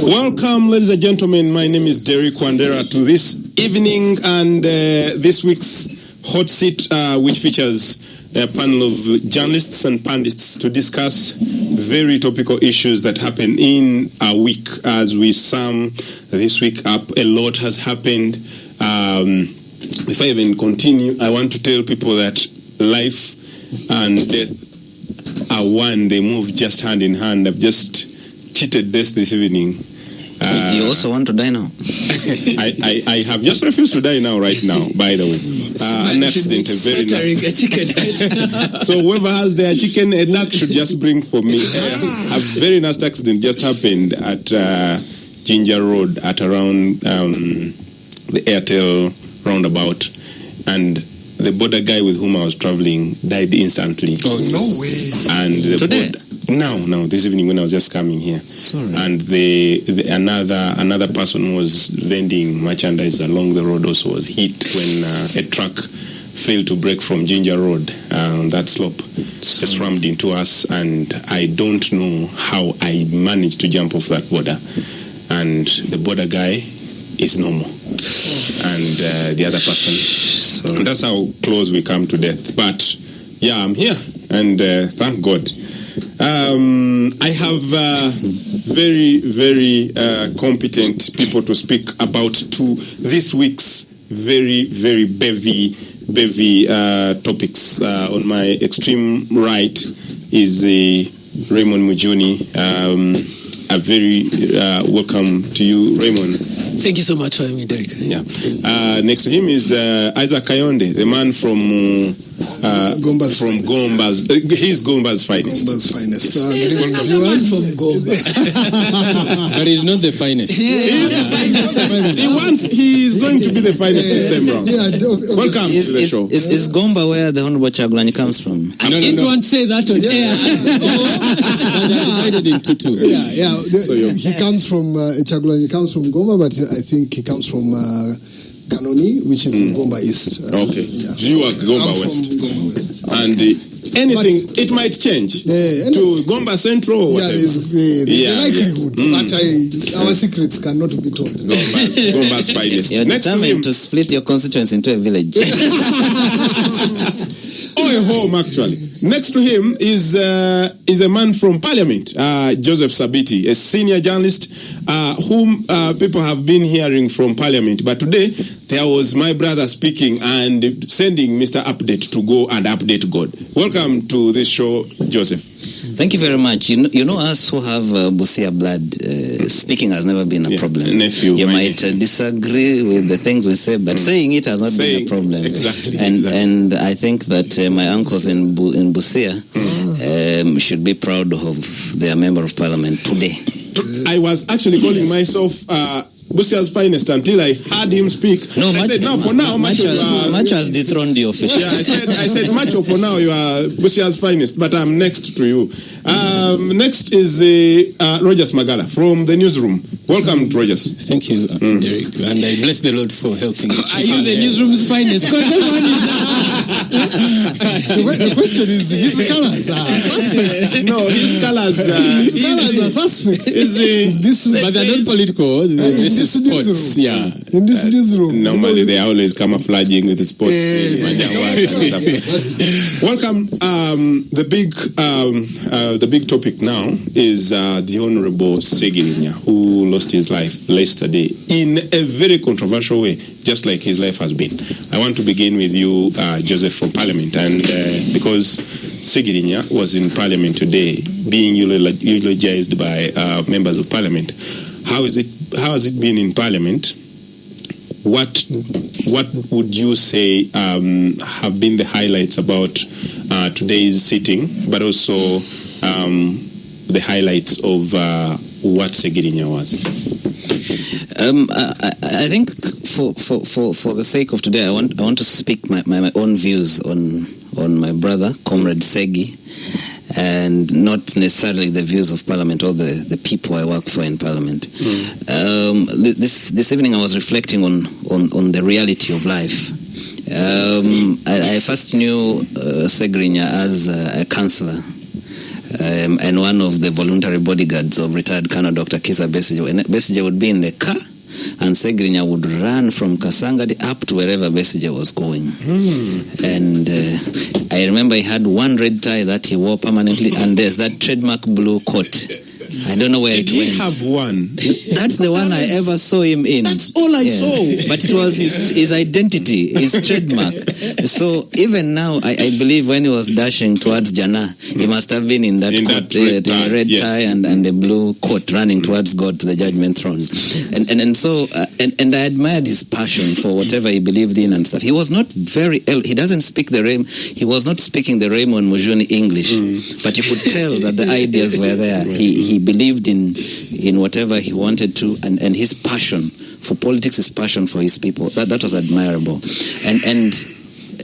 Welcome, ladies and gentlemen. My name is Derek Wandera to this evening and this week's Hot Seat, which features a panel of journalists and pundits to discuss very topical issues that happen in a week. As we sum this week up, a lot has happened. Before I even continue, I want to tell people that life and death are one. They move just hand in hand. I've just cheated death this evening. You also want to die now? I have just refused to die now, right now, by the way. An accident, a very nasty. So whoever has their chicken, a luck should just bring for me. A very nasty accident just happened at Ginger Road at around the Airtel roundabout. And the border guy with whom I was traveling died instantly. Oh, no way. And the Today? No, this evening when I was just coming here. Sorry. And another person who was vending merchandise along the road also was hit when a truck failed to brake from Ginger Road on that slope. Just rammed into us, and I don't know how I managed to jump off that border. And the border guy is normal. And the other person. And that's how close we come to death. But yeah, I'm here, and thank God. I have very, very competent people to speak about this week's very, very bevy topics. On my extreme right is Raymond Mujuni. A very welcome to you, Raymond. Thank you so much for having me, Derek. Yeah. Next to him is Isaac Kayonde, the man from Gomba's he's Gomba's finest. Gomba's finest. He's the man from Gomba. But he's not the finest. He's going to be the finest this time round. Welcome to the show. Is Gomba where the Honorable Chagulanyi comes from? I can't want to say that on air. Divided into two. He comes from Chagulanyi comes from Gomba, but I think he comes from Kanoni, which is in Gomba East. Okay. Yeah. You are Gomba West. Gomba West. And anything, it might change to Gomba Central or whatever. There's a likelihood, but our secrets cannot be told. Gomba's finest. You're Next to him, determined to split your constituency into a village. a home actually. Next to him is a man from Parliament, Joseph Sabiti, a senior journalist whom people have been hearing from Parliament. But today there was my brother speaking and sending Mr. Update to go and update God. Welcome to this show, Joseph. Thank you very much. You know us who have Busia blood, speaking has never been a problem. Nephew, you might disagree with the things we say, but saying it has not been a problem. Exactly. And I think that my uncles in Busia should be proud of their member of parliament today. I was actually calling myself Busia's finest until I heard him speak. No, I said, no, for now, Macho has dethroned you officially. Yeah, I said, Macho, for now, you are Busia's finest, but I'm next to you. Next is Rogers Magala from the newsroom. Welcome, Rogers. Thank you, Derek. And I bless the Lord for helping me. Are you the newsroom's finest? The question is, his colors are suspect. No, his colors are suspect. But they're not political. In this sports, in this newsroom. Normally they are always camouflaging with the sports. Welcome. The big topic now is the Honorable Ssergirinya, who lost his life yesterday in a very controversial way, just like his life has been. I want to begin with you, Joseph, from Parliament, and because Ssergirinya was in Parliament today, being eulogized by members of Parliament. How has it been in Parliament? What would you say have been the highlights about today's sitting, but also the highlights of what Ssergirinya was? I think for the sake of today, I want to speak my own views on my brother, Comrade Segi, and not necessarily the views of Parliament or the people I work for in Parliament. This evening I was reflecting on the reality of life. I first knew Ssergirinya as a councillor and one of the voluntary bodyguards of retired Colonel Dr. Kizza Besigye. When Besigye would be in the car, and Ssergirinya would run from Kasangadi up to wherever Besigye was going. And I remember he had one red tie that he wore permanently, and there's that trademark blue coat. I don't know where it went. Did he have one? That's the one I ever saw him in. That's all I saw. But it was his identity, his trademark. So even now, I believe when he was dashing towards Jannah, he must have been in that coat, that red tie and a blue coat, running towards God to the judgment throne. So I admired his passion for whatever he believed in and stuff. He was not he doesn't speak he was not speaking the Raymond Mujuni English, but you could tell that the ideas were there. He believed in whatever he wanted to, and his passion for politics, his passion for his people, that was admirable. And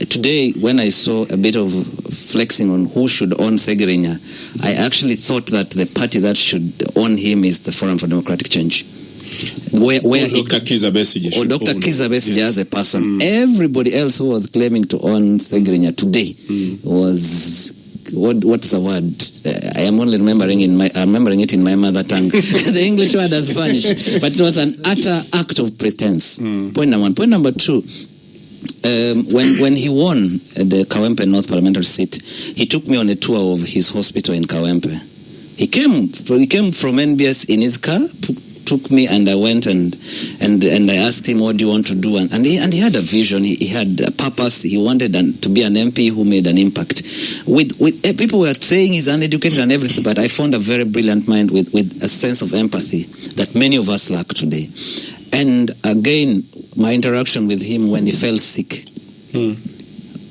today, when I saw a bit of flexing on who should own Ssergirinya, I actually thought that the party that should own him is the Forum for Democratic Change. Where Dr. Kizza Besigye or Dr. Kizza Besigye as a person. Everybody else who was claiming to own Ssergirinya today was... What's the word? I am only remembering it in my mother tongue. The English word has vanished. But it was an utter act of pretense. Point number one. Point number two. When he won the Kawempe North Parliamentary seat, he took me on a tour of his hospital in Kawempe. He came from NBS in his car, took me, and I went and I asked him, what do you want to do? And he had a vision. He had a purpose. He wanted to be an MP who made an impact. With people were saying he's uneducated and everything, but I found a very brilliant mind with a sense of empathy that many of us lack today. And again, my interaction with him when he fell sick.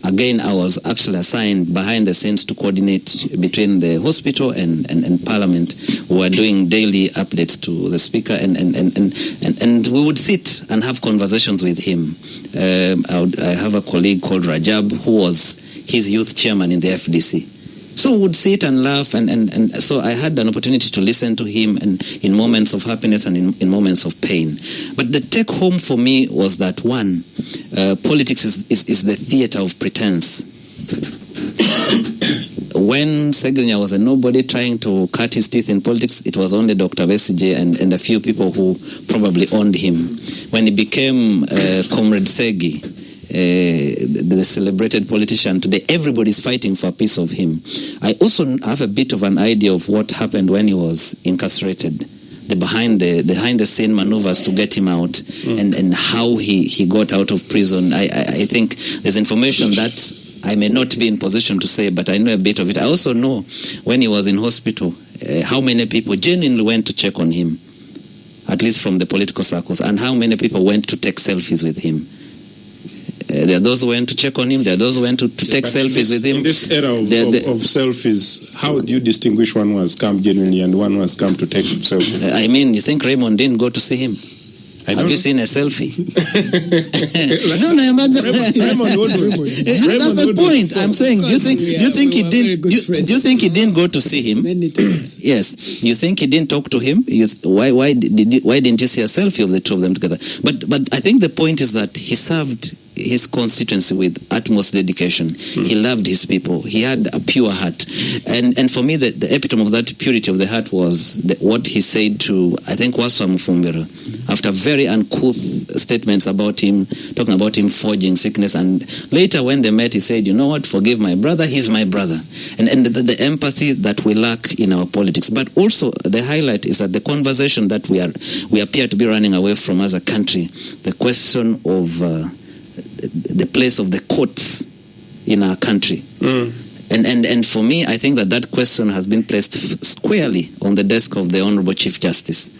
Again, I was actually assigned behind the scenes to coordinate between the hospital and Parliament. We were doing daily updates to the Speaker, and we would sit and have conversations with him. I have a colleague called Rajab, who was his youth chairman in the FDC. So we would sit and laugh, and so I had an opportunity to listen to him in moments of happiness and in moments of pain. But the take home for me was that, one, politics is the theater of pretense. When Ssergirinya was a nobody trying to cut his teeth in politics, it was only Dr. Besigye and a few people who probably owned him. When he became Comrade Segi, the celebrated politician today, everybody's fighting for a piece of him. I also have a bit of an idea of what happened when he was incarcerated, the behind the scene maneuvers to get him out, and how he got out of prison. I think there's information that I may not be in position to say, but I know a bit of it. I also know when he was in hospital, how many people genuinely went to check on him, at least from the political circles, and how many people went to take selfies with him. There are those who went to check on him. There are those who went to take selfies with him. In this era of selfies, how do you distinguish one who has come genuinely and one who has come to take selfies? I mean, you think Raymond didn't go to see him? Have you seen a selfie? No, that's the point. I'm saying, do you think he didn't go to see him? Many times. Yes. You think he didn't talk to him? Why didn't you see a selfie of the two of them together? But I think the point is that he served his constituency with utmost dedication. He loved his people. He had a pure heart. And for me, the epitome of that purity of the heart was what he said to, I think, Waswa Mufumbira, after very uncouth statements about him, talking about him forging sickness. And later when they met, he said, you know what, forgive my brother, he's my brother. And the empathy that we lack in our politics. But also the highlight is that the conversation that we appear to be running away from as a country, the question of the place of the courts in our country. And for me, I think that question has been placed squarely on the desk of the Honorable Chief Justice.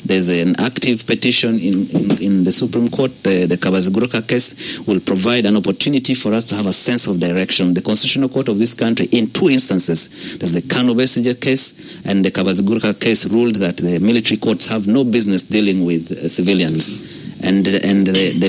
There's an active petition in the Supreme Court. The Kabaziguruka case will provide an opportunity for us to have a sense of direction. The Constitutional Court of this country, in two instances, there's the Kano Besigye case and the Kabaziguruka case, ruled that the military courts have no business dealing with civilians. and the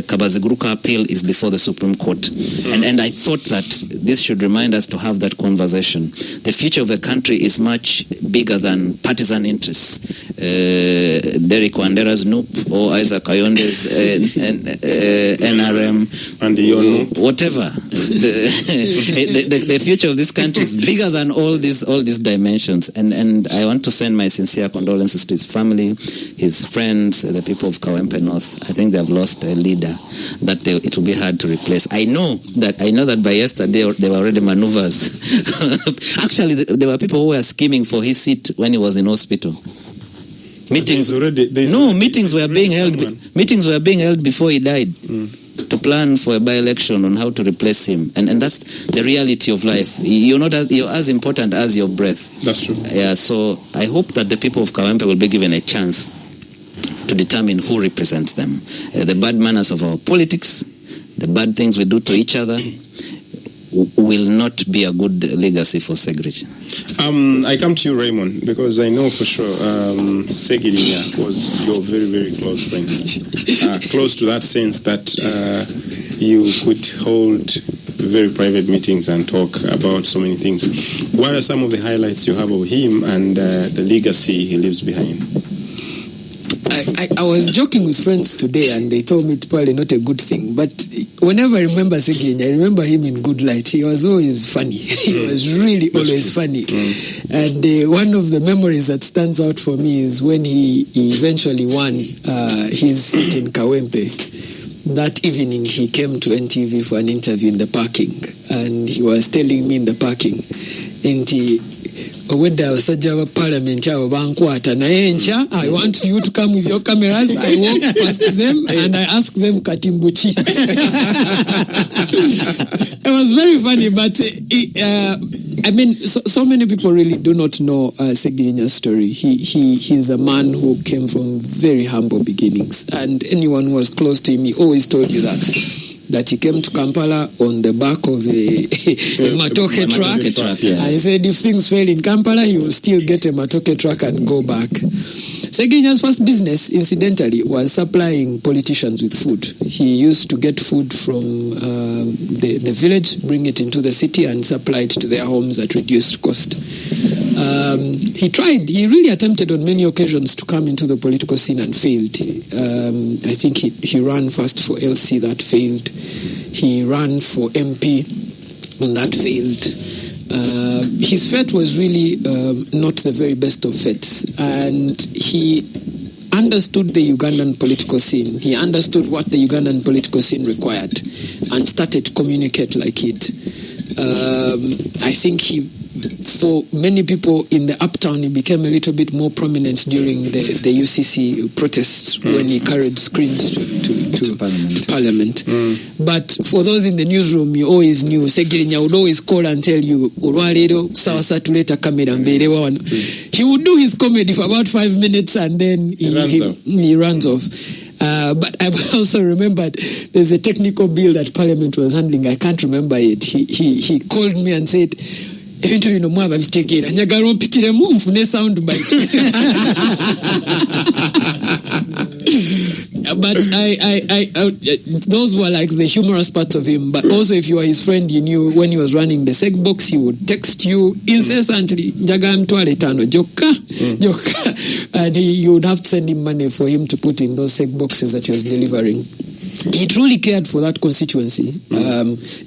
Kabaziguruka appeal is before the Supreme Court. And I thought that this should remind us to have that conversation. The future of the country is much bigger than partisan interests. Derek Wandera's NUP or Isaac Ayonde's NRM, and whatever. The future of this country is bigger than all these dimensions. And I want to send my sincere condolences to his family, his friends, the people of Kawempe North. I think they have lost a leader that it will be hard to replace. I know that by yesterday there were already maneuvers. Actually, there were people who were scheming for his seat when he was in hospital. Meetings were being held. Meetings were being held before he died to plan for a by-election on how to replace him, and that's the reality of life. You're as important as your breath. That's true. Yeah. So I hope that the people of Kawempe will be given a chance to determine who represents them. The bad manners of our politics, the bad things we do to each other, will not be a good legacy for Ssergirinya. I come to you, Raymond, because I know for sure Ssergirinya was your very, very close friend. Close to that sense that you could hold very private meetings and talk about so many things. What are some of the highlights you have of him and the legacy he leaves behind? I was joking with friends today, and they told me it's probably not a good thing. But whenever I remember Ssergirinya, I remember him in good light. He was always funny. He was really always funny. And one of the memories that stands out for me is when he eventually won his seat in Kawempe. That evening, he came to NTV for an interview in the parking, and he was telling me in the parking, Weda abasajja ba parliament abo bankwata naye encha, I want you to come with your cameras. I walk past them and I ask them katimbuchi. It was very funny, but I mean, so many people really do not know Ssergirinya's story. He's a man who came from very humble beginnings, and anyone who was close to him, he always told you that he came to Kampala on the back of a matoke truck. Yes. And he said if things fail in Kampala, he will still get a matoke truck and go back. Ssergirinya's first business, incidentally, was supplying politicians with food. He used to get food from the village, bring it into the city, and supply it to their homes at reduced cost. He really attempted on many occasions to come into the political scene and failed. I think he ran first for LC, that failed. He ran for MP, and that failed. His fate was really not the very best of fates, and he understood the Ugandan political scene. He understood what the Ugandan political scene required and started to communicate like it. I think for many people in the uptown, he became a little bit more prominent during the UCC protests when he carried screens to Parliament. But for those in the newsroom, you always knew Ssergirinya would always call and tell you, he would do his comedy for about 5 minutes and then he runs off. But I also remembered there's a technical bill that Parliament was handling. I can't remember it. He called me and said, ebintu bino mwaba bitegeera njagala ompikiremu nfune sound bite. But I those were like the humorous parts of him. But also, if you were his friend, you knew when he was running the seg box, he would text you incessantly, njagala mtwale tano jokka, and you would have to send him money for him to put in those seg boxes that he was delivering. He truly cared for that constituency,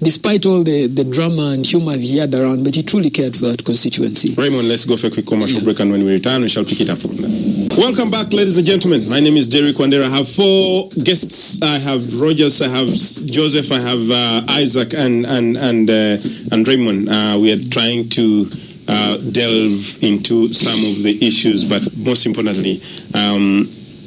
despite all the drama and humor he had around, but he truly cared for that constituency. Raymond, let's go for a quick commercial break, and when we return, we shall pick it up from there. Welcome back, ladies and gentlemen. My name is Derek Wandera. I have 4 guests. I have Rogers, I have Joseph, I have Isaac, and Raymond. We are trying to delve into some of the issues, but most importantly,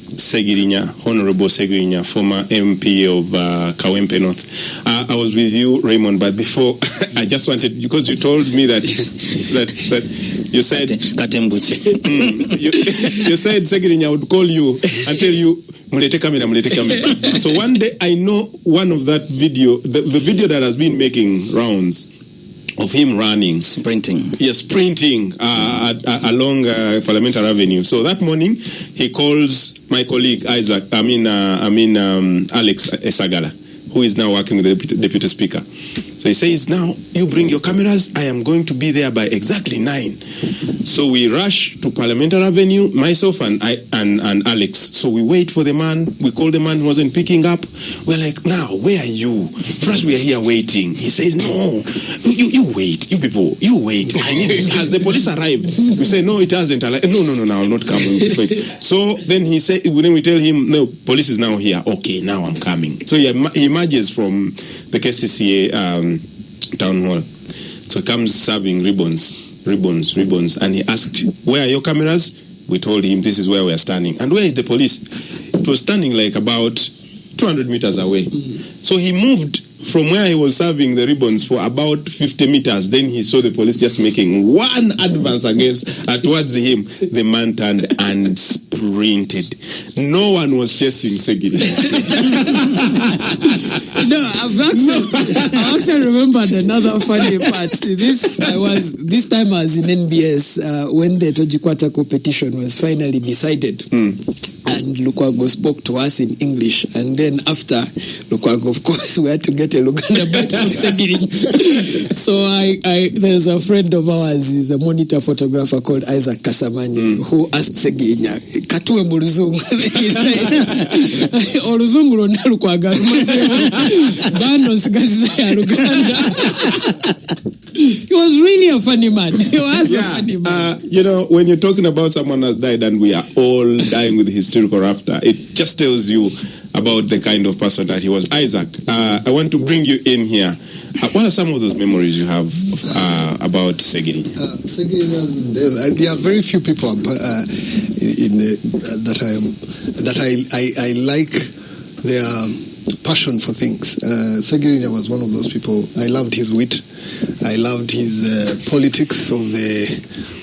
Ssergirinya, Honorable Ssergirinya, former MP of Kawempe North. I was with you, Raymond, but before I just wanted, because you told me that you said you said Ssergirinya would call you and tell you mulete kamera. So one day I know one of that video, the video that has been making rounds of him running. Sprinting. Yes, sprinting along Parliamentary Avenue. So that morning, he calls my colleague Alex Esagala, who is now working with the Deputy Speaker. So he says, now, you bring your cameras, I am going to be there by exactly 9. So we rush to Parliamentary Avenue, myself and Alex. So we wait for the man, we call the man who wasn't picking up. We're like, now, where are you? First we are here waiting. He says, no, you wait, you people, you wait. Has the police arrived? We say, no, it hasn't. No, I'll not come. So then he said, then we tell him, no, police is now here. Okay, now I'm coming. So he emerges from the KCCA town hall. So he comes serving ribbons, and he asked, where are your cameras? We told him this is where we are standing. And where is the police? It was standing like about 200 meters away. So he moved from where he was serving the ribbons for about 50 meters. Then he saw the police just making one advance towards him. The man turned and sprinted. No one was chasing Ssergirinya. No, I actually remembered another funny part. This time I was in NBS when the Tojikwatako petition was finally decided. And Lukwago spoke to us in English. And then after Lukwago, of course, we had to get a Uganda back from Ssergirinya. So there's a friend of ours, he's a monitor photographer called Isaac Kasamani, who asked Ssergirinya, Katue muluzungu. He said, Oluzungu lonna Lukwago. Bano sigaziza ya Uganda. He was really a funny man. He was a funny man. When you're talking about someone has died and we are all dying with hysterical laughter, it just tells you about the kind of person that he was. Isaac, I want to bring you in here. What are some of those memories you have about Ssergirinya? Ssergirinya's death. There are very few people that I like their passion for things. Ssergirinya was one of those people. I loved his wit. I loved his politics of the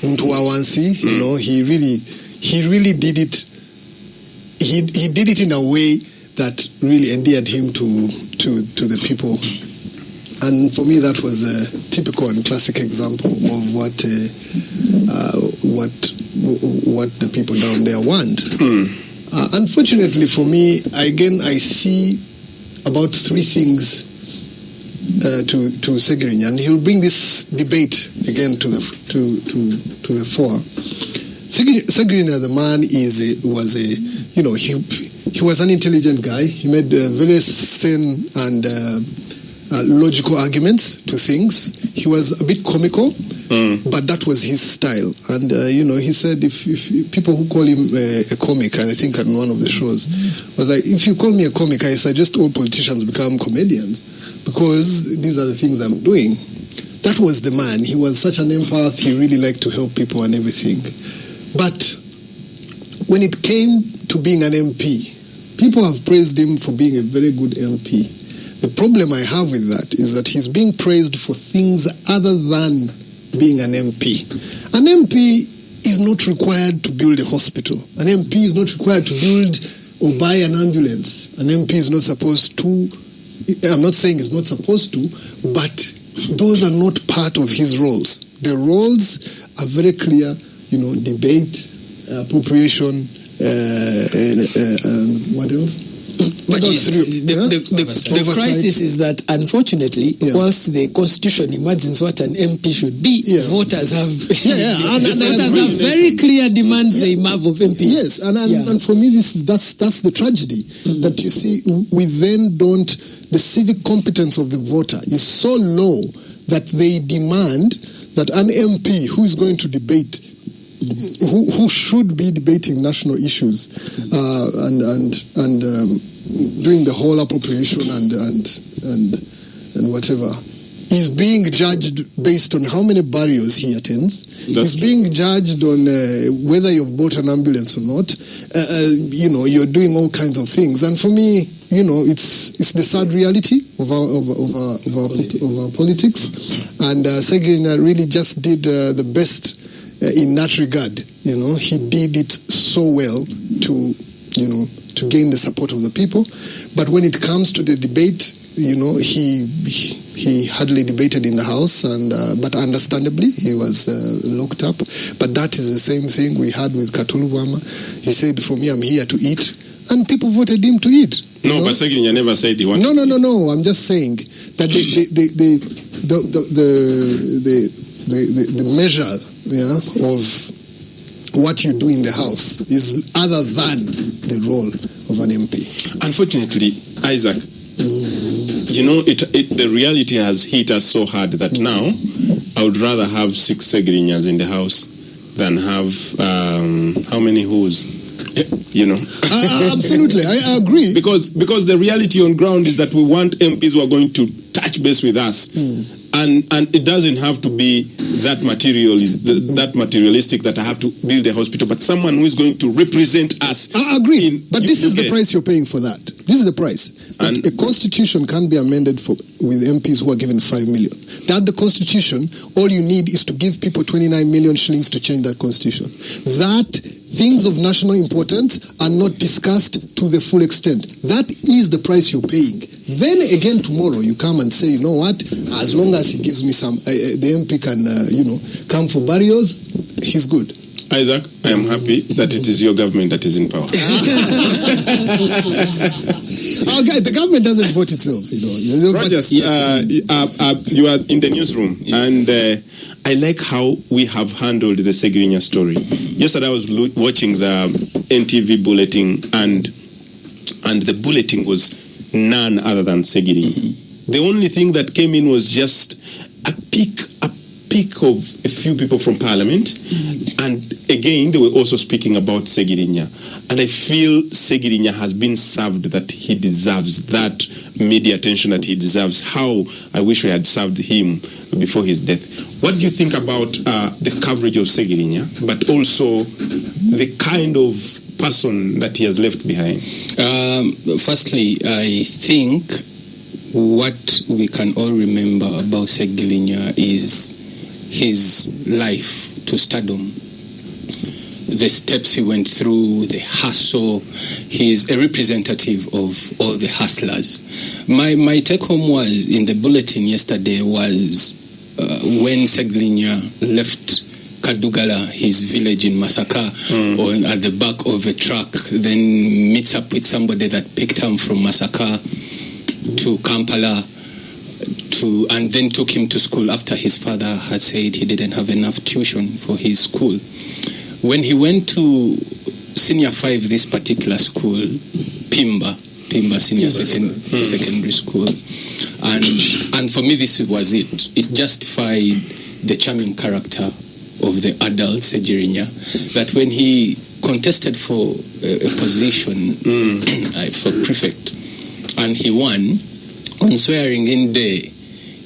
Mtuawansi. He really did it. He did it in a way that really endeared him to the people. And for me, that was a typical and classic example of what the people down there want. Unfortunately for me, again, I see about 3 things to Ssergirinya, and he'll bring this debate again to the fore. Ssergirinya, the man, he was an intelligent guy. He made very sane and logical arguments to things. He was a bit comical, but that was his style. And he said, if people who call him a comic, and I think on one of the shows, was like, if you call me a comic, I suggest all politicians become comedians, because these are the things I'm doing. That was the man. He was such an empath. He really liked to help people and everything. But when it came to being an MP, people have praised him for being a very good MP. The problem I have with that is that he's being praised for things other than being an MP. An MP is not required to build a hospital. An MP is not required to build or buy an ambulance. An MP is not supposed to, I'm not saying he's not supposed to, but those are not part of his roles. The roles are very clear, debate, appropriation, what else? But the crisis is that, unfortunately, whilst the Constitution imagines what an MP should be, voters have very clear demands they have of MPs. Yes, and for me, that's the tragedy, that you see, we then don't, the civic competence of the voter is so low that they demand that an MP who is going to debate, who should be debating national issues and doing the whole appropriation and whatever, is being judged based on how many burials he attends. He's being judged on whether you've bought an ambulance or not. You're doing all kinds of things, and for me, it's the sad reality of our politics. And Ssergirinya really just did the best in that regard. He did it so well to gain the support of the people. But when it comes to the debate, he He hardly debated in the House, but understandably, he was locked up. But that is the same thing we had with Katulubwama. He said, for me, I'm here to eat. And people voted him to eat. No, but Ssergirinya never said he wanted No. I'm just saying that the measure of what you do in the House is other than the role of an MP. Unfortunately, Isaac, the reality has hit us so hard that now I would rather have 6 Ssergirinyas in the House than have how many who's? Absolutely, I agree. Because the reality on ground is that we want MPs who are going to touch base with us. And it doesn't have to be that materialistic that I have to build a hospital, but someone who is going to represent us. I agree, but this is the price you're paying for that. This is the price. And a constitution can't be amended with MPs who are given 5 million. That the constitution, all you need is to give people 29 million shillings to change that constitution. That things of national importance are not discussed to the full extent. That is the price you're paying. Then again tomorrow you come and say, you know what, as long as he gives me some, the MP can, come for burials, he's good. Isaac, I am happy that it is your government that is in power. The government doesn't vote itself. Rogers, you are in the newsroom, and I like how we have handled the Ssergirinya story. Yesterday I was watching the NTV bulletin, and the bulletin was none other than Ssergirinya. The only thing that came in was just a pick of a few people from Parliament, and again they were also speaking about Ssergirinya. And I feel Ssergirinya has been served, that he deserves that media attention that he deserves. How I wish we had served him before his death. What do you think about the coverage of Ssergirinya, but also the kind of person that he has left behind? Firstly, I think what we can all remember about Ssergirinya is his life to stardom, the steps he went through, the hustle. He's a representative of all the hustlers. My take home was in the bulletin yesterday was when Ssergirinya left Kadugala, his village in Masaka, or at the back of a truck, then meets up with somebody that picked him from Masaka to Kampala, and then took him to school after his father had said he didn't have enough tuition for his school. When he went to Senior 5, this particular school, Pimba Senior Secondary School, and for me this was it. It justified the charming character of the adult Ssergirinya, that when he contested for a position for prefect and he won, on swearing-in day,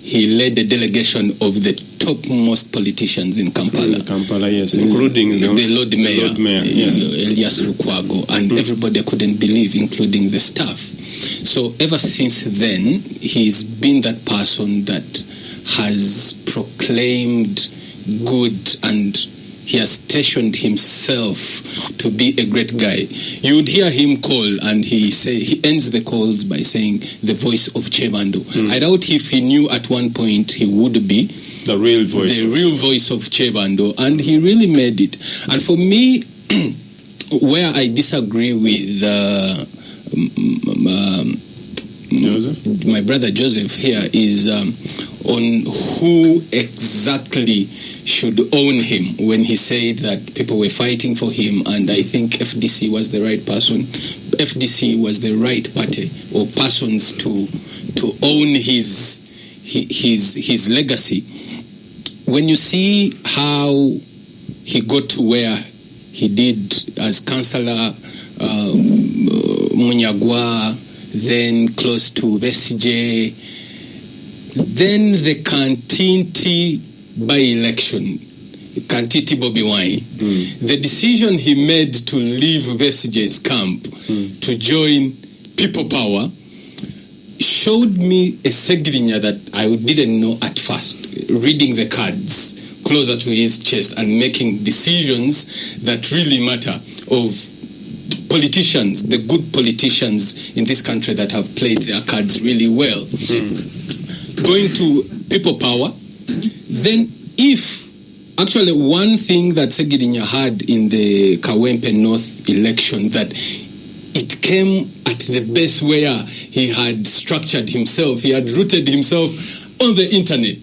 he led the delegation of the topmost politicians in Kampala. Yes, including the Lord Mayor, yes. Elias Lukwago, and everybody couldn't believe, including the staff. So ever since then, he's been that person that has proclaimed good, and he has stationed himself to be a great guy. You would hear him call, and he ends the calls by saying the voice of Chebando. I doubt if he knew at one point he would be the real voice of Chebando, and he really made it. And for me, where I disagree with my brother Joseph here is on who exactly should own him, when he said that people were fighting for him, and I think FDC was the right person. FDC was the right party or persons to own his legacy. When you see how he got to where he did as councillor, Munyagwa, then close to Besije, then the Kantiti by-election, Kantiti Bobi Wine, the decision he made to leave Besije's camp to join People Power showed me a Ssergirinya that I didn't know at first, reading the cards closer to his chest and making decisions that really matter, of politicians, the good politicians in this country that have played their cards really well. going to people power, then if actually one thing that Ssergirinya had in the Kawempe North election, that it came at the base where he had structured himself, he had rooted himself on the internet,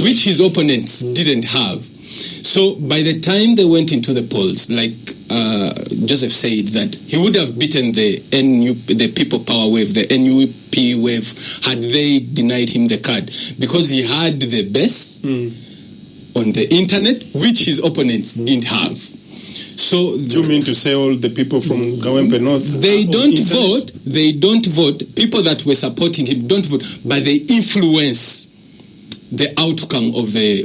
which his opponents didn't have. So by the time they went into the polls, like Joseph said, that he would have beaten the people power wave, the NUP wave, had they denied him the card, because he had the base on the internet, which his opponents didn't have. So do you mean to say all the people from Kawempe North? They don't vote. They don't vote. People that were supporting him don't vote, but they influence the outcome of they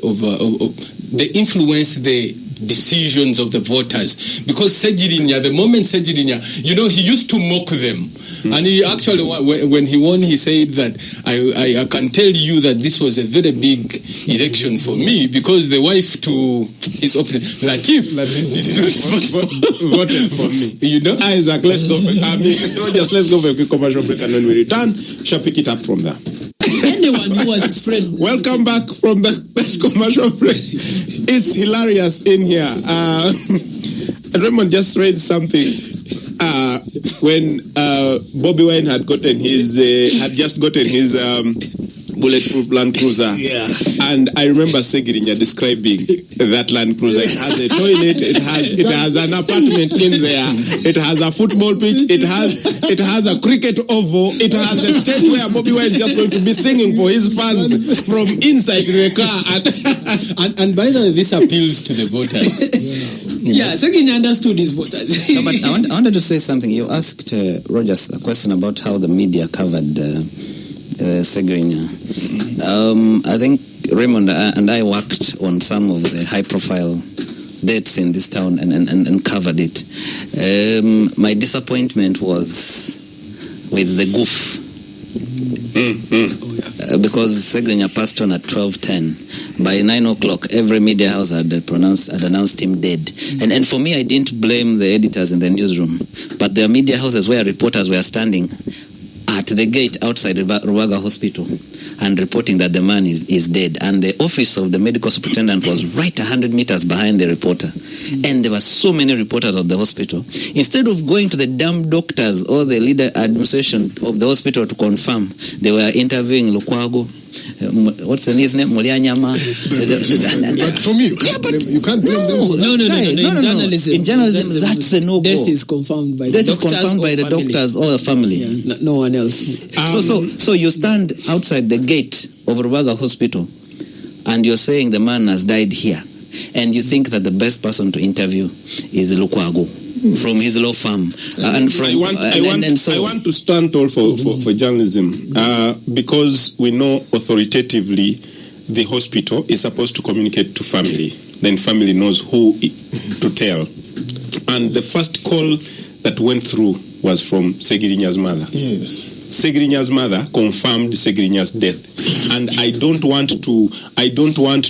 influence the decisions of the voters. Because Ssergirinya, the moment Ssergirinya, he used to mock them. And he actually, when he won, he said that I can tell you that this was a very big election for me, because the wife to his opponent, Latif, did not voted for me. Isaac, let's go. Let's go for a quick commercial break, and when we return, we shall pick it up from there. Anyone who was his friend. Welcome back from the best commercial break. It's hilarious in here. Raymond just read something when Bobby Wine had just gotten his bulletproof Land Cruiser. Yeah. And I remember Ssergirinya describing that Land Cruiser. It has a toilet, it has an apartment in there, it has a football pitch, it has a cricket oval, it has a stage where Bobby Wine is just going to be singing for his fans from inside the car. And by the way, this appeals to the voters. Yeah, Ssergirinya understood his voters. No, but I wanted to say something. You asked Rogers a question about how the media covered Ssergirinya. I think Raymond and I worked on some of the high-profile deaths in this town and covered it. My disappointment was with the goof. Because Ssergirinya passed on at 12:10. By 9 o'clock, every media house had announced him dead. And for me, I didn't blame the editors in the newsroom, but there are media houses where reporters were standing at the gate outside Ruwaga Hospital and reporting that the man is dead. And the office of the medical superintendent was right 100 meters behind the reporter. And there were so many reporters at the hospital. Instead of going to the damn doctors or the leader administration of the hospital to confirm, they were interviewing Lukwago. What's his name? Mulianyama. But for me, you can't blame them. No. In journalism, that's a no-go. Death is confirmed by the doctors or the family. Yeah, no one else. So you stand outside the gate of Ruwaga Hospital and you're saying the man has died here, and you think that the best person to interview is Lukwago from his law firm. I want to stand tall for journalism because we know authoritatively the hospital is supposed to communicate to family. Then family knows who to tell. And the first call that went through was from Ssergirinya's mother. Yes. Ssergirinya's mother confirmed Ssergirinya's death, and I don't want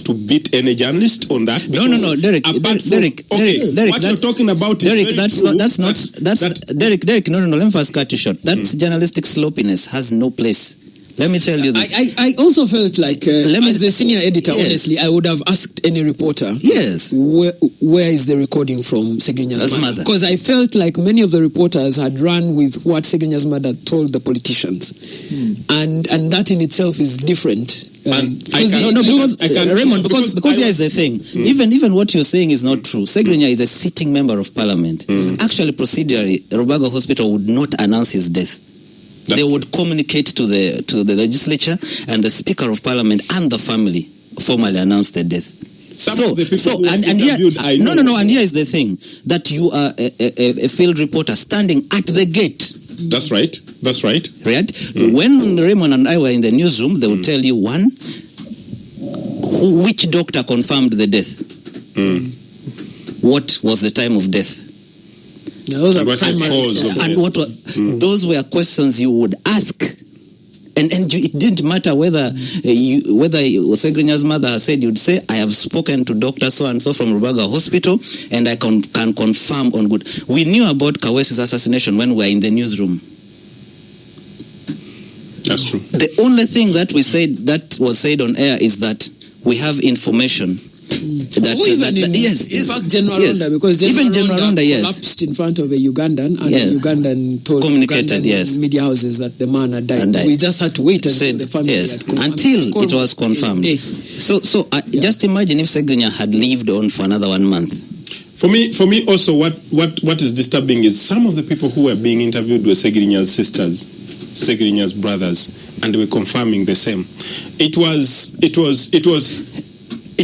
to beat any journalist on that. No, Derek. What you're talking about Derek, is Derek. No. Let me first cut you short. That journalistic sloppiness has no place. Let me tell you this. I also felt like, as the senior editor, honestly, I would have asked any reporter, where is the recording from Ssergirinya's mother? Because I felt like many of the reporters had run with what Ssergirinya's mother told the politicians. And that in itself is different. Raymond, because here is the thing. Even what you're saying is not true. Ssergirinya is a sitting member of parliament. Actually, procedurally, Ruwaga Hospital would not announce his death. They would communicate to the legislature, and the Speaker of Parliament and the family formally announce the death. And here is the thing, that you are a field reporter standing at the gate. That's right. Right? When Raymond and I were in the newsroom, they would tell you, which doctor confirmed the death? What was the time of death? Those are primary. Those were questions you would ask, and it didn't matter whether Ssergirinya's mother said. You'd say, I have spoken to Dr. So and so from Ruwaga Hospital, and I can confirm on good. We knew about Kawesi's assassination when we were in the newsroom. That's true. The only thing that was said on air is that we have information. In fact, General Ronda, because General Ronda collapsed in front of a Ugandan, and the Ugandan told Ugandan media houses that the man had died. We just had to wait until the family had confirmed. Until it was confirmed. So just imagine if Ssergirinya had lived on for another 1 month. For me also, what is disturbing is some of the people who were being interviewed were Ssergirinya's sisters, Ssergirinya's brothers, and they were confirming the same. It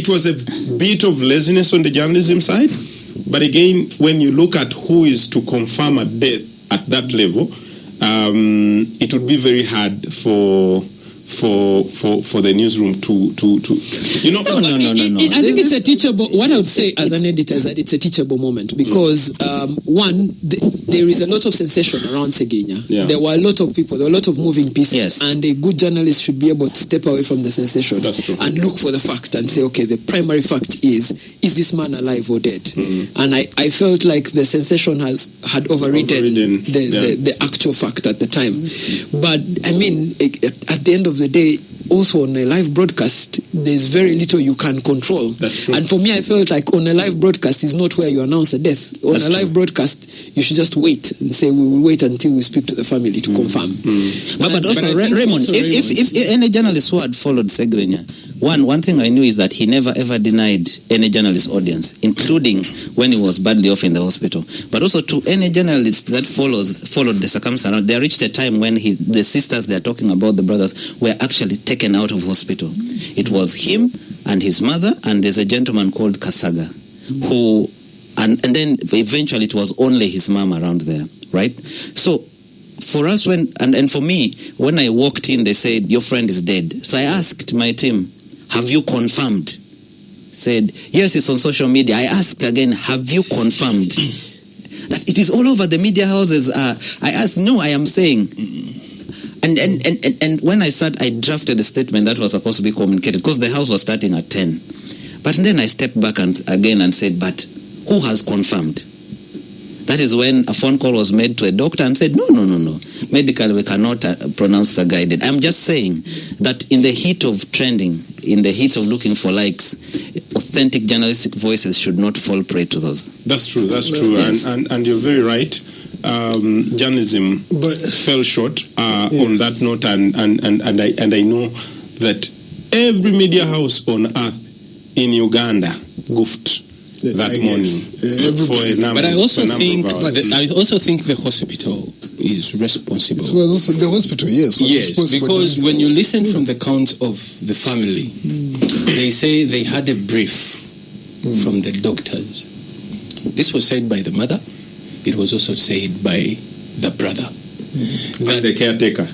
was a bit of laziness on the journalism side, but again, when you look at who is to confirm a death at that level, it would be very hard for the newsroom to No. I think it's a teachable. What I would say as an editor is that it's a teachable moment because one, there is a lot of sensation around Ssergirinya. Yeah. There were a lot of people. There were a lot of moving pieces, and a good journalist should be able to step away from the sensation and look for the fact and say, okay, the primary fact is this man alive or dead? And I felt like the sensation had overridden the actual fact at the time. But I mean, at the end of the day, also on a live broadcast, there's very little you can control. And for me, I felt like on a live broadcast is not where you announce a death. On a live broadcast, you should just wait and say we will wait until we speak to the family to confirm. But also, Raymond, if any journalist who had followed Ssergirinya, one thing I knew is that he never ever denied any journalist audience, including when he was badly off in the hospital. But also to any journalist that followed the circumstance, there reached a time when the sisters they are talking about, the brothers, were actually taken out of hospital. It was him and his mother, and there's a gentleman called Kasaga, who, and then eventually it was only his mom around there, right? So for us, and for me, when I walked in, they said, your friend is dead. So I asked my team, have you confirmed? Said, yes, it's on social media. I asked again, have you confirmed? That it is all over the media houses. I asked, no, I am saying. And when I drafted a statement that was supposed to be communicated, because the house was starting at 10. But then I stepped back and said, but who has confirmed? That is when a phone call was made to a doctor and said, no. Medically, we cannot pronounce the guy dead. I'm just saying that in the heat of trending, in the heat of looking for likes, authentic journalistic voices should not fall prey to those. That's true. Yes. And you're very right. Journalism fell short on that note, and I know that every media house on earth in Uganda goofed that morning for a number. But I also think the hospital is responsible. Well, also the hospital, yes, because when you listen from the accounts of the family, they say they had a brief from the doctors. This was said by the mother. It was also said by the brother. And the caretaker.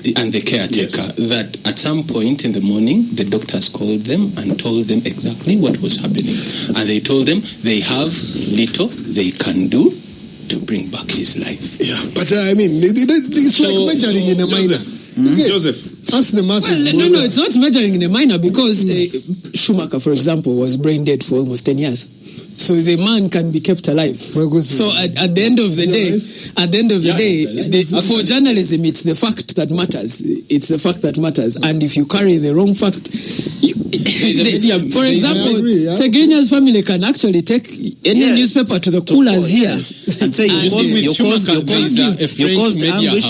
Yes. That at some point in the morning, the doctors called them and told them exactly what was happening. And they told them they have little they can do to bring back his life. Yeah, but I mean, it's like measuring in a minor. Joseph. Ask the masses. No, it's not measuring in a minor because Schumacher, for example, was brain dead for almost 10 years. So the man can be kept alive. So at the end of the day, for journalism, it's the fact that matters. It's the fact that matters. And if you carry the wrong fact, for example, Ssergirinya's family can actually take any newspaper to the coolers here and say you caused ambush,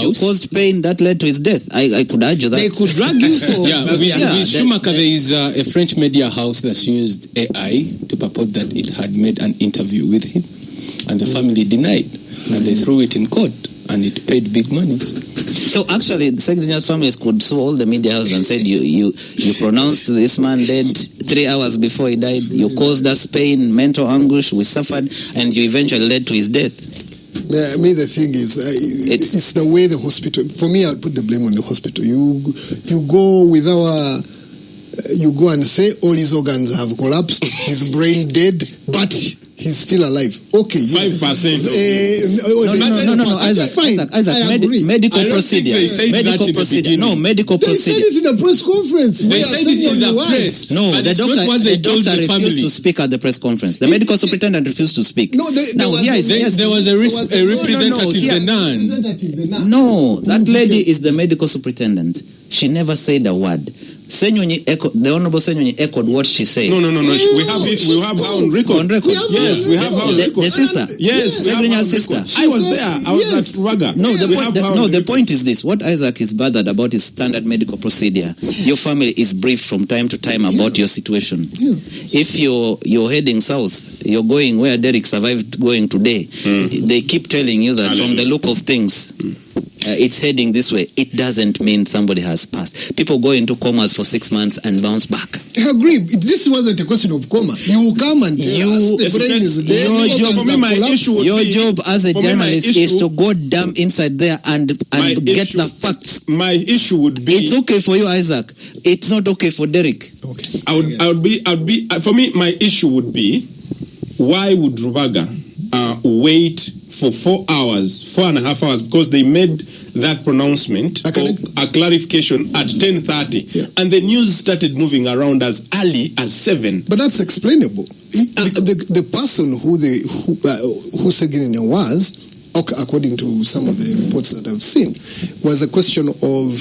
you caused pain that led to his death. I could argue that. They could drag you for... With Schumacher, there is a French media house that's used AI to purport that it had made an interview with him, and the family denied, and they threw it in court, and it paid big money. So actually, the Ssergirinya's families could sue all the media houses and said you pronounced this man dead 3 hours before he died. You caused us pain, mental anguish. We suffered, and you eventually led to his death. I mean, the thing is, it's the way the hospital. For me, I'll put the blame on the hospital. You go with you go and say all his organs have collapsed, his brain dead, but he's still alive. Okay, 5%. No, Isaac. Medical procedure. Medical procedure. No, medical procedure. They said it in a press conference. They said it in the press. No, the doctor refused to speak at the press conference. The medical superintendent refused to speak. No, there was a representative, the nun. No, that lady is the medical superintendent. She never said a word. The Honorable Senyonyi echoed what she said. No. We have her on record. Yes, we have her on record. The sister. Yes, Ssergirinya's sister. I was there. I was at Raga. The point is this. What Isaac is bothered about is standard medical procedure. Your family is briefed from time to time about your situation. If you're heading south, you're going where Derek survived going today, they keep telling you that from the look of things, it's heading this way. It doesn't mean somebody has passed. People go into comas for 6 months and bounce back. I agree. This wasn't a question of coma. You come and tell us the brain is dead. Your job as a journalist is to go down inside there and get the facts. My issue would be... It's okay for you, Isaac. It's not okay for Derek. Okay. I would be. For me, my issue would be, why would Rubaga wait for 4.5 hours, because they made that pronouncement a clarification at 10:30, and the news started moving around as early as 7. But that's explainable. The person who Ssergirinya was, according to some of the reports that I've seen, was a question of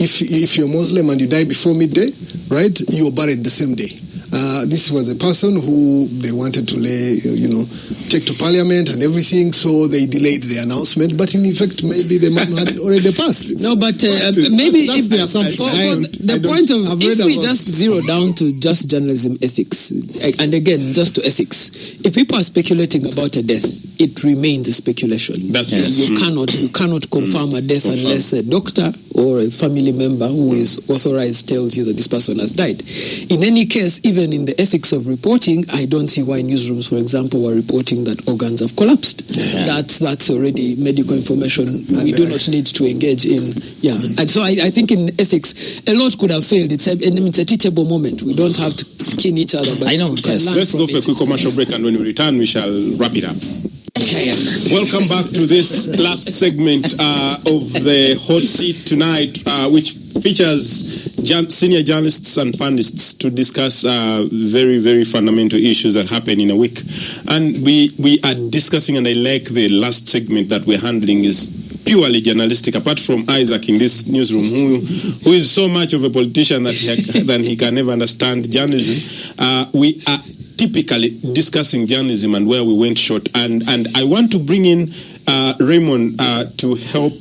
if you're Muslim and you die before midday, right, you're buried the same day. This was a person who they wanted to take to parliament and everything, so they delayed the announcement. But in effect, maybe the man had already passed. No, but maybe that's the assumption. If we just zero down to just journalism ethics, and again, just to ethics, if people are speculating about a death, it remains a speculation. You cannot confirm a death unless a doctor or a family member who is authorized tells you that this person has died. In any case, even in the ethics of reporting, I don't see why newsrooms, for example, were reporting that organs have collapsed. That's already medical information we do not need to engage in. And so I think in ethics, a lot could have failed. It's a teachable moment. We don't have to skin each other. But I know. Let's go for a quick commercial break, and when we return, we shall wrap it up. Welcome back to this last segment of the Hot Seat tonight, which features senior journalists and panelists to discuss very, very fundamental issues that happen in a week. And we are discussing, and I like the last segment that we're handling is purely journalistic, apart from Isaac in this newsroom, who is so much of a politician that he can never understand journalism. We are typically discussing journalism and where we went short. And I want to bring in Raymond to help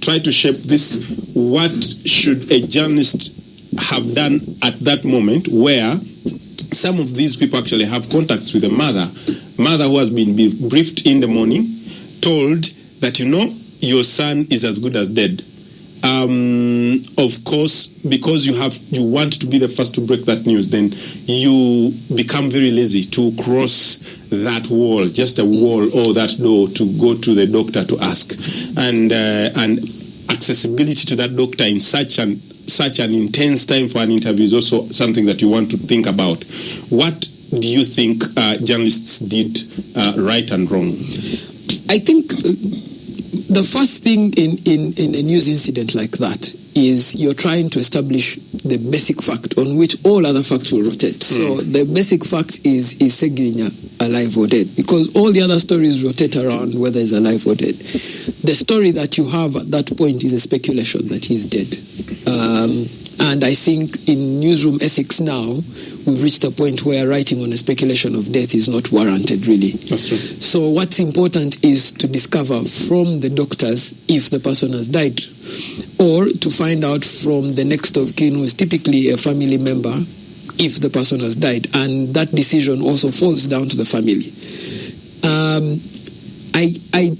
try to shape this. What should a journalist have done at that moment where some of these people actually have contacts with a mother who has been briefed in the morning, told that, your son is as good as dead. Of course, because you want to be the first to break that news, then you become very lazy to cross that wall, just a wall or that door, to go to the doctor to ask. And accessibility to that doctor in such an intense time for an interview is also something that you want to think about. What do you think journalists did right and wrong? I think the first thing in a news incident like that is you're trying to establish the basic fact on which all other facts will rotate. So the basic fact is Ssergirinya alive or dead? Because all the other stories rotate around whether he's alive or dead. The story that you have at that point is a speculation that he's dead. And I think in newsroom ethics now, we've reached a point where writing on a speculation of death is not warranted, really. That's true. So what's important is to discover from the doctors if the person has died, or to find out from the next of kin, who is typically a family member, if the person has died. And that decision also falls down to the family. I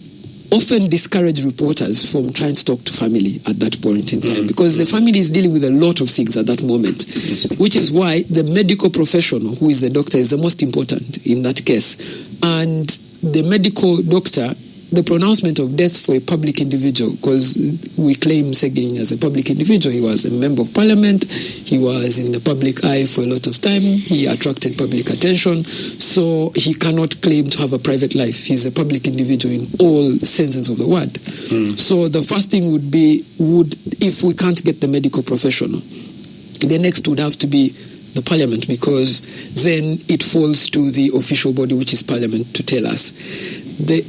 often discourage reporters from trying to talk to family at that point in time, because the family is dealing with a lot of things at that moment, which is why the medical professional, who is the doctor, is the most important in that case. And the medical doctor, the pronouncement of death for a public individual, because we claim Ssergirinya as a public individual. He was a member of parliament. He was in the public eye for a lot of time. He attracted public attention. So he cannot claim to have a private life. He's a public individual in all senses of the word. So the first thing would be, if we can't get the medical professional, the next would have to be the parliament, because then it falls to the official body, which is parliament, to tell us.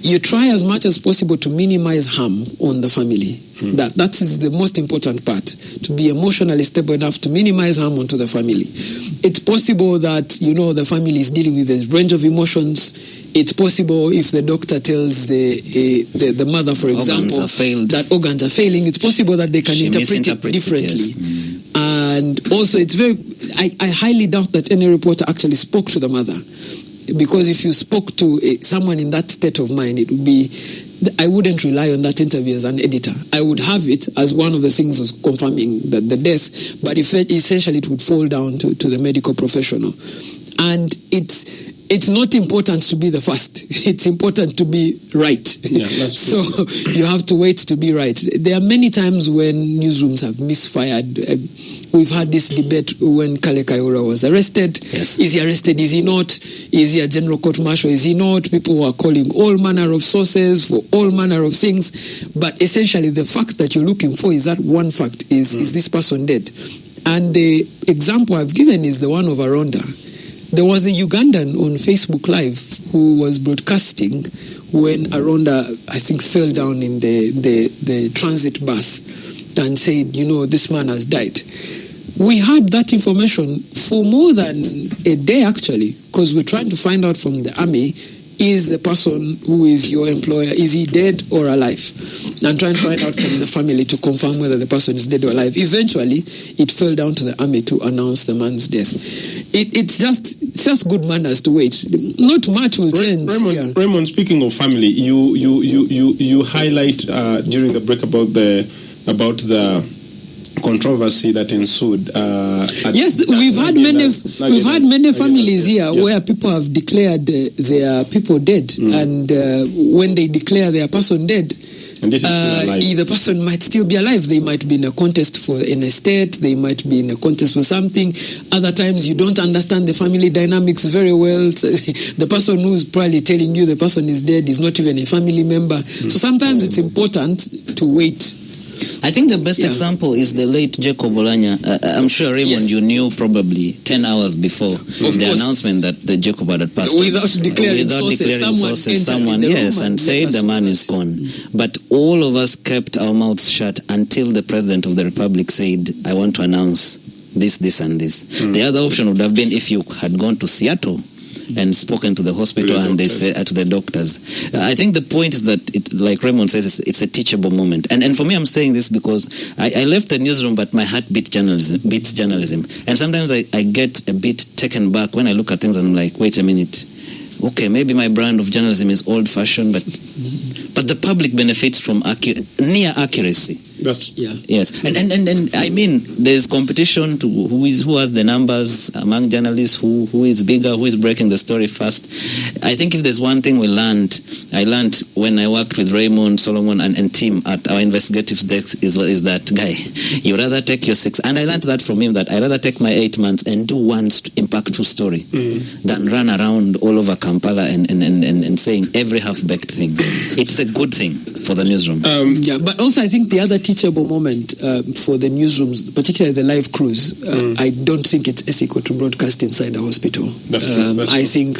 You try as much as possible to minimize harm on the family. That is the most important part, to be emotionally stable enough to minimize harm onto the family. It's possible that, the family is dealing with a range of emotions. It's possible if the doctor tells the mother, for example, that organs are failing, it's possible that they can interpret it differently. Yes. And also, I highly doubt that any reporter actually spoke to the mother. Because if you spoke to someone in that state of mind, it would be, I wouldn't rely on that interview as an editor. I would have it as one of the things was confirming the death, but essentially it would fall down to the medical professional. And it's not important to be the first. It's important to be right. Yeah, that's so you have to wait to be right. There are many times when newsrooms have misfired. We've had this debate when Kale Kayihura was arrested. Yes. Is he arrested? Is he not? Is he a general court martial? Is he not? People were calling all manner of sources for all manner of things. But essentially the fact that you're looking for is that one fact. Is this person dead? And the example I've given is the one of Aronda. There was a Ugandan on Facebook Live who was broadcasting when Aronda, I think, fell down in the transit bus and said, this man has died. We had that information for more than a day, actually, because we're trying to find out from the army, is the person who is your employer, is he dead or alive? And trying to find out from the family to confirm whether the person is dead or alive. Eventually, it fell down to the army to announce the man's death. It's just good manners to wait. Not much will change. Raymond, speaking of family, you highlight during the break about the controversy that ensued. Yes, we've had many families here where people have declared their people dead, and when they declare their person dead, the person might still be alive. They might be in a contest for an estate. They might be in a contest for something. Other times you don't understand the family dynamics very well. The person who's probably telling you the person is dead is not even a family member. So sometimes it's important to wait. I think the best example is the late Jacob Olanya. I'm sure, Raymond, you knew probably 10 hours before the announcement that the Jacob had passed. Without declaring sources, someone and said the man is gone. But all of us kept our mouths shut until the President of the Republic said, I want to announce this, and this. The other option would have been if you had gone to Seattle and spoken to the hospital and they say to the doctors. I think the point is that, like Raymond says, it's a teachable moment. And for me, I'm saying this because I left the newsroom, but my heart beats journalism. And sometimes I get a bit taken back when I look at things and I'm like, wait a minute. Okay, maybe my brand of journalism is old-fashioned, but the public benefits from near accuracy. Yes. And I mean, there's competition to who has the numbers among journalists, who is bigger, who is breaking the story fast. I think if there's one thing I learned when I worked with Raymond, Solomon, and team at our investigative desk is that, guy, you rather take your 6, and I learned that from him, that I rather take my 8 months and do one impactful story than run around all over Kampala and saying every half-baked thing. It's a good thing for the newsroom. But also I think the other teachable moment for the newsrooms, particularly the live crews, I don't think it's ethical to broadcast inside the hospital. That's true. I think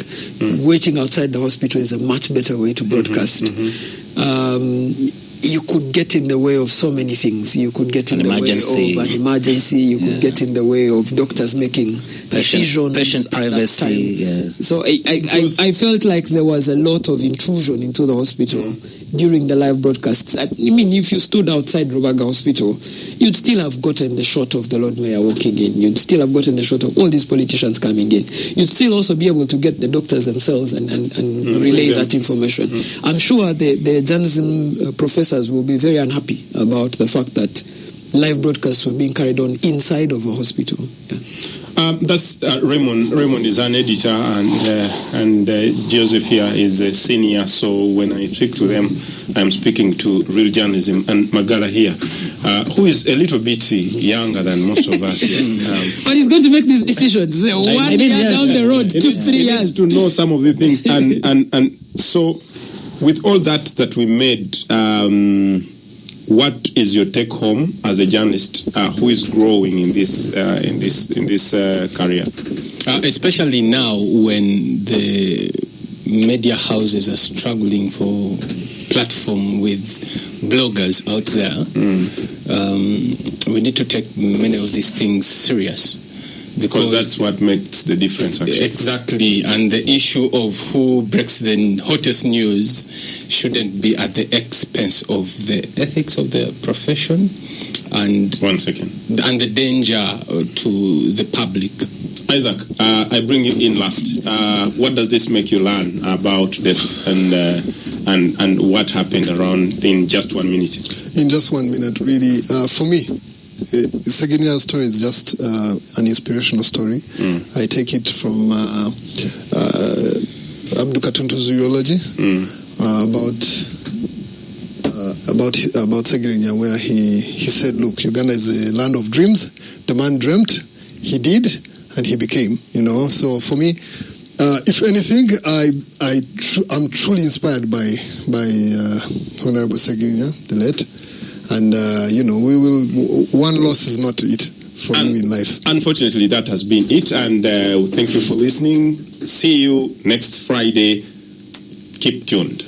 waiting outside the hospital is a much better way to broadcast. You could get in the way of so many things. You could get in the way of an emergency. You could get in the way of doctors making decisions. Patient privacy. Yes. So I felt like there was a lot of intrusion into the hospital during the live broadcasts. I mean, if you stood outside Rubaga Hospital, you'd still have gotten the shot of the Lord Mayor walking in. You'd still have gotten the shot of all these politicians coming in. You'd still also be able to get the doctors themselves and relay that information. I'm sure the journalism professors will be very unhappy about the fact that live broadcasts were being carried on inside of a hospital. That's Raymond. Raymond is an editor, and Joseph here is a senior. So when I speak to them, I'm speaking to real journalism. And Magala here, who is a little bit younger than most of us here. But he's going to make these decisions. 1 year down the road, 2-3 years. To know some of the things, and so with all that we made. What is your take home as a journalist who is growing in this career? Especially now when the media houses are struggling for platform with bloggers out there, we need to take many of these things serious. Because that's what makes the difference, actually. Exactly, and the issue of who breaks the hottest news shouldn't be at the expense of the ethics of the profession and the danger to the public. Isaac, I bring you in last. What does this make you learn about death and what happened around in just 1 minute? In just 1 minute, really, for me, Ssergirinya's story is just an inspirational story. I take it from Abdu Katuntu's eulogy about Ssergirinya, where he said, "Look, Uganda is a land of dreams. The man dreamt, he did, and he became." So for me, if anything, I'm truly inspired by Honorable Ssergirinya, the late. And, one loss is not it for you in life. Unfortunately, that has been it. And thank you for listening. See you next Friday. Keep tuned.